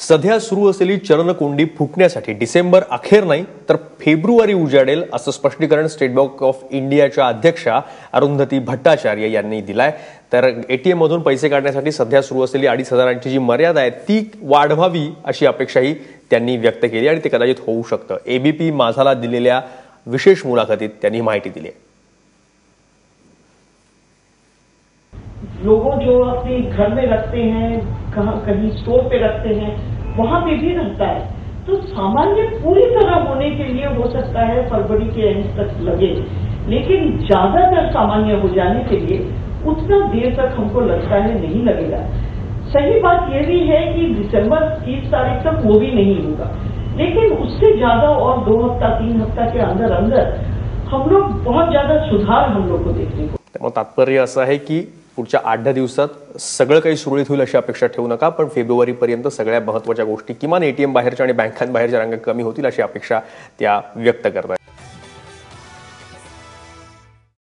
सध्या सुरू असलेली चरणकोंडी फुटण्यासाठी डिसेंबर अखेर नाही तर फेब्रुवारी उजाडेल असं स्पष्टीकरण स्टेट बँक ऑफ इंडियाच्या अध्यक्षा अरुंधती भट्टाचार्य यांनी दिलाय। तर एटीएम मधून पैसे काढण्यासाठी सध्या सुरू असलेली 2,500ची जी मर्यादा आहे ती वाढवावी अशी अपेक्षाही त्यांनी व्यक्त केली आणि ते कदाचित होऊ शकतं। एबीपी माझाला दिलेल्या विशेष मुलाखतीत त्यांनी माहिती दिली आहे। लोगों जो अपने घर में रखते हैं, कहीं स्टोर पे रखते हैं, वहां पे भी रहता है। तो सामान्य पूरी तरह होने के लिए हो सकता है फरवरी के एंड तक लगे, लेकिन ज्यादातर सामान्य हो जाने के लिए उतना देर तक हमको लगता है नहीं लगेगा। सही बात यह भी है कि दिसंबर 30 तारीख तक वो भी नहीं होगा, लेकिन उससे ज्यादा और 2 हफ्ता 3 हफ्ता के अंदर अंदर हम लोग बहुत ज्यादा सुधार हम लोग को देखने को। तात्पर्य असं आहे की पुढच्या 8-10 दिवसात सगळं काही सुरळीत होईल अशी अपेक्षा ठेवू नका, पण फेब्रुवारीपर्यंत सगळ्या महत्त्वाच्या गोष्टी किमान एटीएम बाहेरच्या आणि बँकांबाहेरच्या रांगा कमी होतील अशी अपेक्षा त्या व्यक्त करतात।